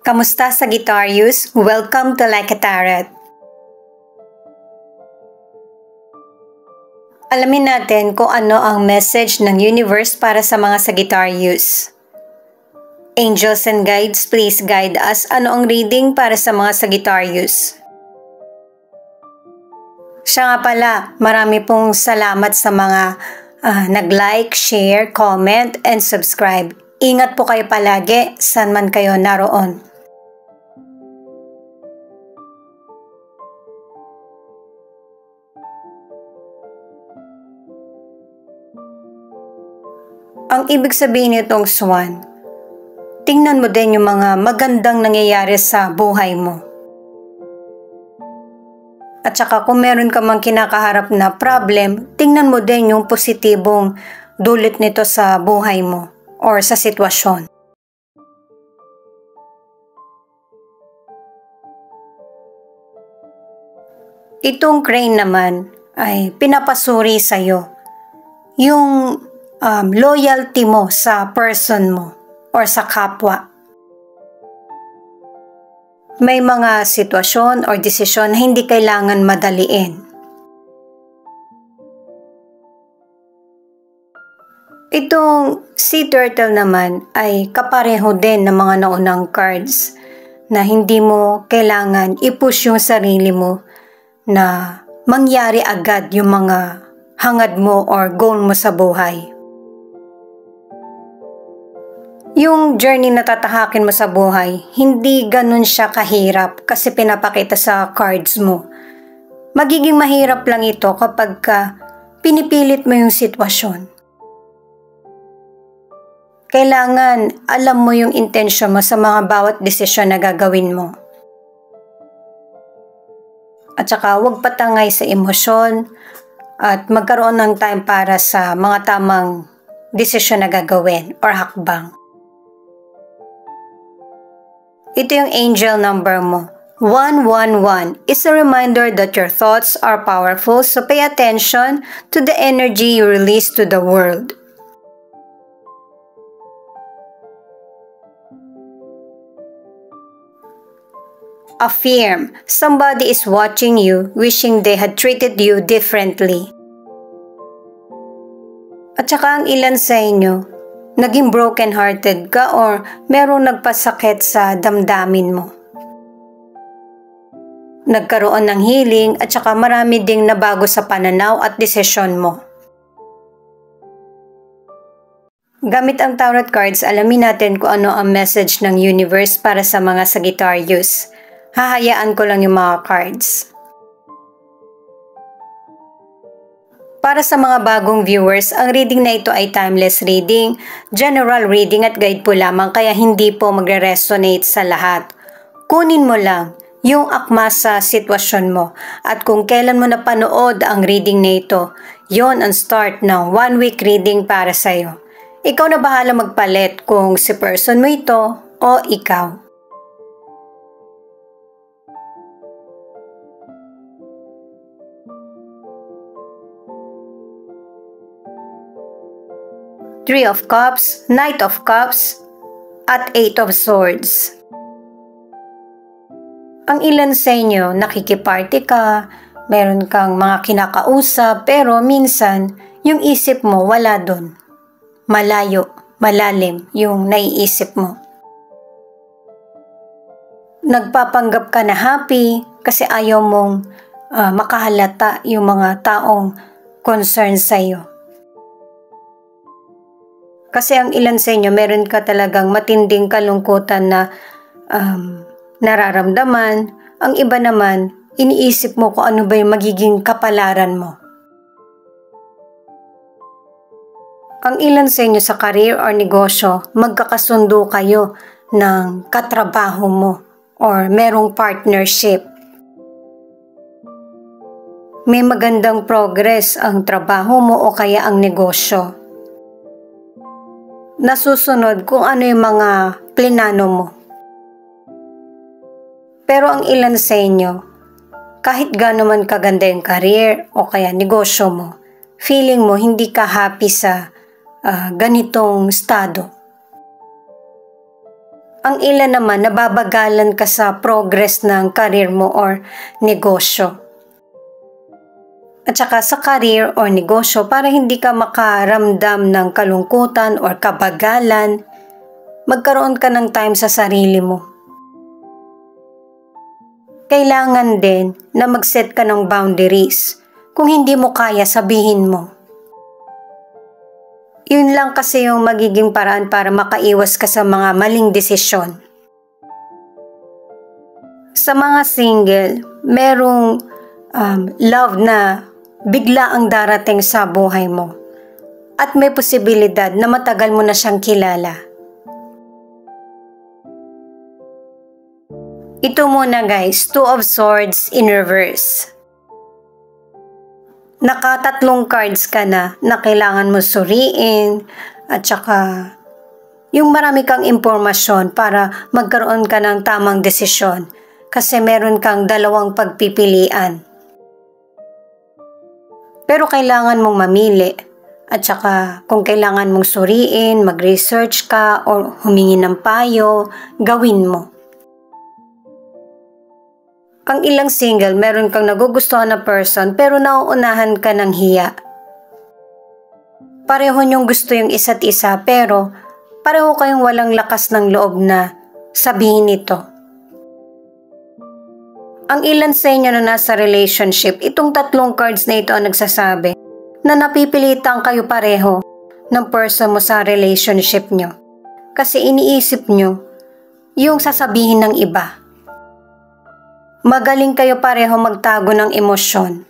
Kamusta Sagittarius? Welcome to Like a Tarot. Alamin natin kung ano ang message ng universe para sa mga Sagittarius. Angels and guides, please guide us. Ano ang reading para sa mga Sagittarius? Siya nga pala, marami pong salamat sa mga nag-like, share, comment, and subscribe. Ingat po kayo palagi, saan man kayo naroon. Ang ibig sabihin nitong swan, tingnan mo din yung mga magandang nangyayari sa buhay mo. At saka kung meron ka mang kinakaharap na problem, tingnan mo din yung positibong dulot nito sa buhay mo or sa sitwasyon. Itong crane naman ay pinapasuri sa'yo yung loyalty mo sa person mo or sa kapwa. May mga sitwasyon or desisyon na hindi kailangan madaliin. Itong sea turtle naman ay kapareho din ng mga naunang cards na hindi mo kailangan i-push yung sarili mo na mangyari agad yung mga hangad mo or goal mo sa buhay. Yung journey na tatahakin mo sa buhay, hindi ganun siya kahirap kasi pinapakita sa cards mo. Magiging mahirap lang ito kapag pinipilit mo yung sitwasyon. Kailangan alam mo yung intensyon mo sa mga bawat desisyon na gagawin mo. At saka huwag patangay sa emosyon at magkaroon ng time para sa mga tamang desisyon na gagawin or hakbang. Ito yung angel number mo. 111 is a reminder that your thoughts are powerful, so pay attention to the energy you release to the world. Affirm, somebody is watching you, wishing they had treated you differently. At saka ang ilan sa inyo, naging broken-hearted ka or merong nagpasakit sa damdamin mo. Nagkaroon ng healing at saka marami ding nabago sa pananaw at desisyon mo. Gamit ang tarot cards, alamin natin kung ano ang message ng universe para sa mga Sagittarius. Hahayaan ko lang yung mga cards. Para sa mga bagong viewers, ang reading na ito ay timeless reading, general reading at guide po lamang kaya hindi po magre-resonate sa lahat. Kunin mo lang yung akma sa sitwasyon mo at kung kailan mo napanood ang reading na ito, yon ang start ng 1 week reading para sa'yo. Ikaw na bahala magpalit kung si person mo ito o ikaw. Three of Cups, Knight of Cups, at Eight of Swords. Ang ilan sa inyo, nakikiparty ka, meron kang mga kinakausap, pero minsan, yung isip mo wala dun. Malayo, malalim yung naiisip mo. Nagpapanggap ka na happy kasi ayaw mong makahalata yung mga taong concerned sa'yo. Kasi ang ilan sa inyo, meron ka talagang matinding kalungkutan na nararamdaman. Ang iba naman, iniisip mo kung ano ba yung magiging kapalaran mo. Ang ilan sa inyo sa career or negosyo, magkakasundo kayo ng katrabaho mo or merong partnership. May magandang progress ang trabaho mo o kaya ang negosyo. Nasusunod kung ano yung mga plinano mo. Pero ang ilan sa inyo, kahit gaano man kaganda yung career o kaya negosyo mo, feeling mo hindi ka happy sa ganitong estado. Ang ilan naman nababagalan ka sa progress ng career mo or negosyo. At saka sa career or negosyo, para hindi ka makaramdam ng kalungkutan or kabagalan, magkaroon ka ng time sa sarili mo. Kailangan din na mag-set ka ng boundaries. Kung hindi mo kaya, sabihin mo. Yun lang kasi yung magiging paraan para makaiwas ka sa mga maling desisyon. Sa mga single, merong love na bigla ang darating sa buhay mo. At may posibilidad na matagal mo na siyang kilala. Ito muna guys, Two of Swords in reverse. Nakatatlong cards ka na kailangan mo suriin at saka yung marami kang impormasyon para magkaroon ka ng tamang desisyon kasi meron kang dalawang pagpipilian. Pero kailangan mong mamili at saka kung kailangan mong suriin, mag-research ka o humingi ng payo, gawin mo. Ang ilang single, meron kang nagugustuhan na person pero nauunahan ka ng hiya. Pareho niyong gusto yung isa't isa pero pareho kayong walang lakas ng loob na sabihin ito. Ang ilan sa inyo na nasa relationship, itong tatlong cards na ito ang nagsasabi na napipilitan kayo pareho ng person mo sa relationship nyo. Kasi iniisip nyo yung sasabihin ng iba. Magaling kayo pareho magtago ng emosyon.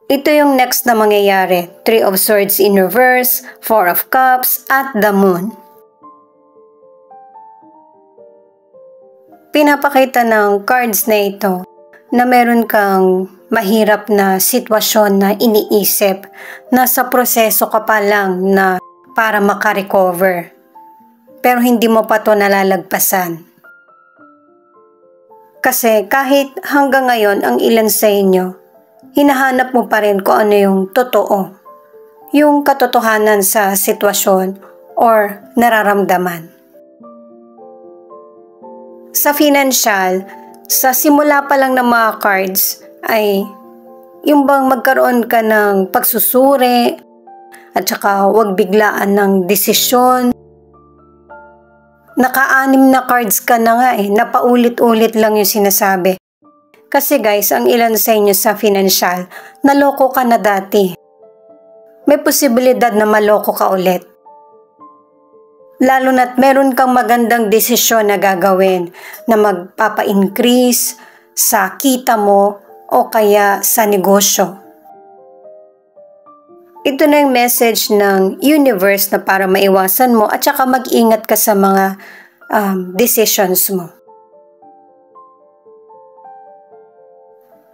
Ito yung next na mangyayari. Three of Swords in reverse, Four of Cups, at the Moon. Pinapakita ng cards na ito na meron kang mahirap na sitwasyon na iniisip. Nasa proseso ka pa lang na para makarecover. Pero hindi mo pa ito nalalagpasan. Kasi kahit hanggang ngayon ang ilan sa inyo, hinahanap mo pa rin kung ano yung totoo, yung katotohanan sa sitwasyon or nararamdaman. Sa financial, sa simula pa lang ng mga cards ay yung bang magkaroon ka ng pagsusuri at saka huwag biglaan ng desisyon. Naka-anim na cards ka na nga na paulit-ulit lang yung sinasabi. Kasi guys, ang ilan sa inyo sa financial, naloko ka na dati. May posibilidad na maloko ka ulit. Lalo na't meron kang magandang desisyon na gagawin na magpapa-increase sa kita mo o kaya sa negosyo. Ito na yung message ng universe na para maiwasan mo at saka mag-ingat ka sa mga decisions mo.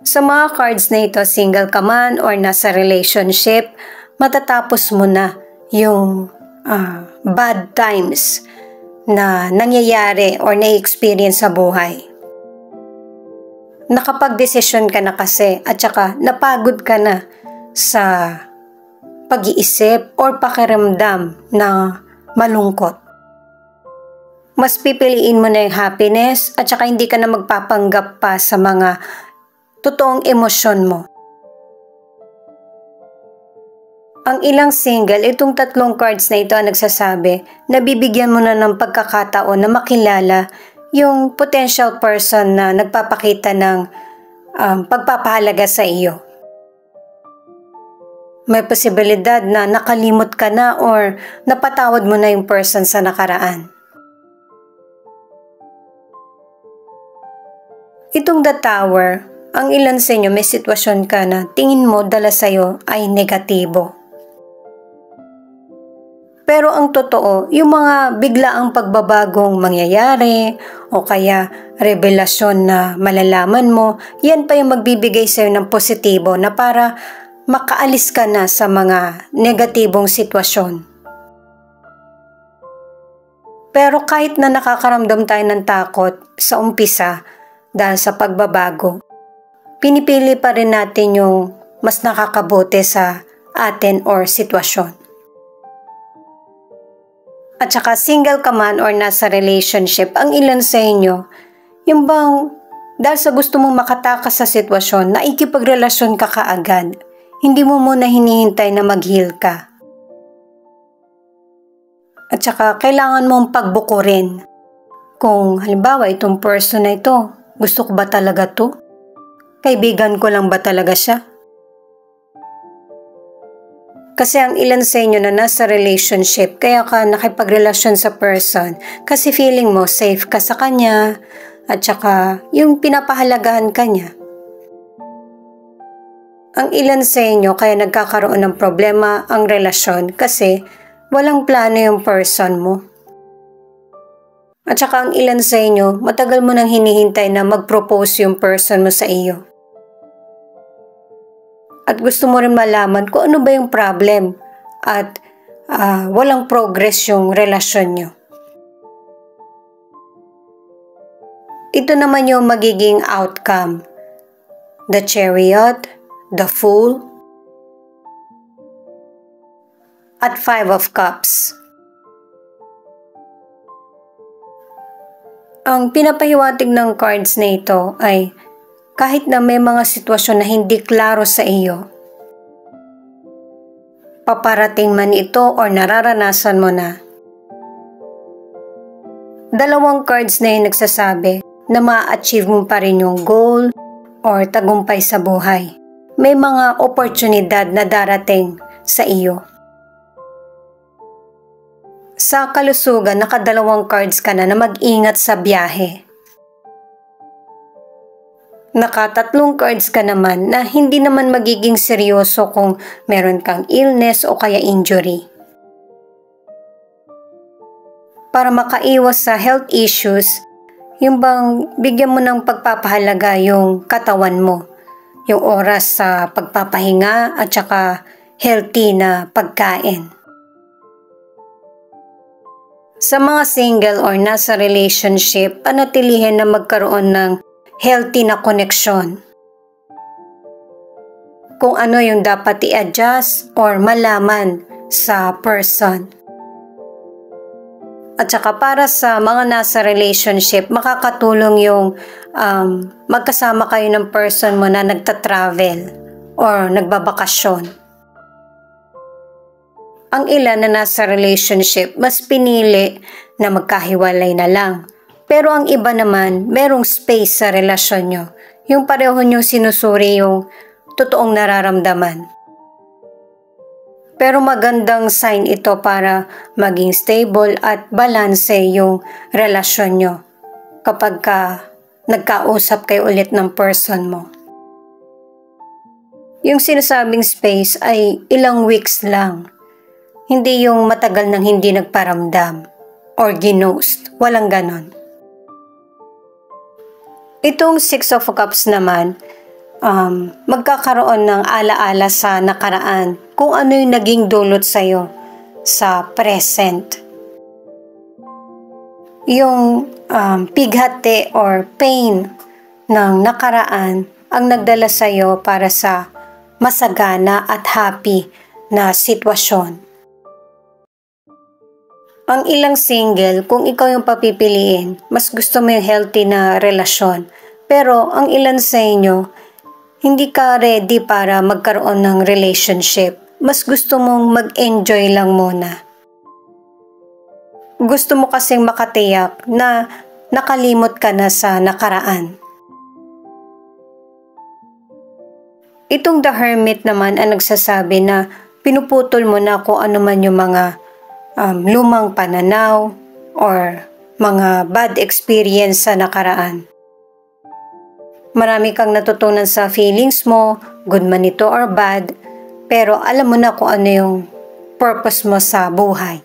Sa mga cards na ito, single ka man or nasa relationship, matatapos mo na yung bad times na nangyayari or na-experience sa buhay. Nakapag-desisyon ka na kasi at saka napagod ka na sa pag-iisip or pakiramdam na malungkot. Mas pipiliin mo na yung happiness at saka hindi ka na magpapanggap pa sa mga totoong emosyon mo. Ang ilang single, itong tatlong cards na ito ang nagsasabi na bibigyan mo na ng pagkakataon na makilala yung potential person na nagpapakita ng pagpapahalaga sa iyo. May posibilidad na nakalimot ka na or napatawad mo na yung person sa nakaraan. Itong The Tower, ang ilan sa inyo may sitwasyon ka na tingin mo dala sa'yo ay negatibo. Pero ang totoo, yung mga biglaang pagbabagong mangyayari o kaya revelasyon na malalaman mo, yan pa yung magbibigay sa'yo ng positibo na para makaalis ka na sa mga negatibong sitwasyon. Pero kahit na nakakaramdam tayo ng takot sa umpisa dahil sa pagbabago, pinipili pa rin natin yung mas nakakabuti sa atin or sitwasyon. At saka single ka man or nasa relationship, ang ilan sa inyo, yung bang dahil sa gusto mong makatakas sa sitwasyon, naikipagrelasyon ka kaagad. Hindi mo muna hinihintay na mag-heal ka. At saka kailangan mong pagbukurin. Kung halimbawa itong person na ito, gusto ko ba talaga to? Kaibigan ko lang ba talaga siya? Kasi ang ilan sa inyo na nasa relationship, kaya ka nakipagrelasyon sa person kasi feeling mo safe ka sa kanya at saka yung pinapahalagahan ka niya. Ang ilan sa inyo kaya nagkakaroon ng problema ang relasyon kasi walang plano yung person mo. At saka ang ilan sa inyo, matagal mo nang hinihintay na mag-propose yung person mo sa iyo. At gusto mo rin malaman kung ano ba yung problem at walang progress yung relasyon nyo. Ito naman yung magiging outcome. The Chariot, the Fool, at 5 of Cups. Ang pinapahiwatig ng cards na ito ay kahit na may mga sitwasyon na hindi klaro sa iyo, paparating man ito o nararanasan mo na. Dalawang cards na yung nagsasabi na ma-achieve mo pa rin yung goal or tagumpay sa buhay. May mga oportunidad na darating sa iyo. Sa kalusugan, nakadalawang cards ka na mag-ingat sa biyahe. Nakatatlong cards ka naman na hindi naman magiging seryoso kung meron kang illness o kaya injury. Para makaiwas sa health issues, yung bang bigyan mo ng pagpapahalaga yung katawan mo, yung oras sa pagpapahinga at saka healthy na pagkain. Sa mga single or nasa relationship, panatilihin na magkaroon ng healthy na connection. Kung ano yung dapat i-adjust or malaman sa person. At saka para sa mga nasa relationship, makakatulong yung magkasama kayo ng person mo na nagta-travel or nagbabakasyon. Ang ilan na nasa relationship, mas pinili na magkahiwalay na lang. Pero ang iba naman, merong space sa relasyon nyo. Yung pareho nyo sinusuri yung totoong nararamdaman. Pero magandang sign ito para maging stable at balanse yung relasyon nyo kapag nagkausap kayo ulit ng person mo. Yung sinasabing space ay ilang weeks lang. Hindi yung matagal nang hindi nagparamdam or ginost. Walang ganon. Itong 6 of Cups naman, magkakaroon ng alaala sa nakaraan kung ano yung naging dulot sa'yo sa present. Yung pighati or pain ng nakaraan ang nagdala sa'yo para sa masagana at happy na sitwasyon. Ang ilang single, kung ikaw yung papipiliin, mas gusto mo yung healthy na relasyon. Pero ang ilan sa inyo, hindi ka ready para magkaroon ng relationship. Mas gusto mong mag-enjoy lang muna. Gusto mo kasing makatiyak na nakalimot ka na sa nakaraan. Itong The Hermit naman ang nagsasabi na pinuputol mo na kung ano man yung mga lumang pananaw or mga bad experience sa nakaraan. Marami kang natutunan sa feelings mo, good man ito or bad, pero alam mo na kung ano yung purpose mo sa buhay.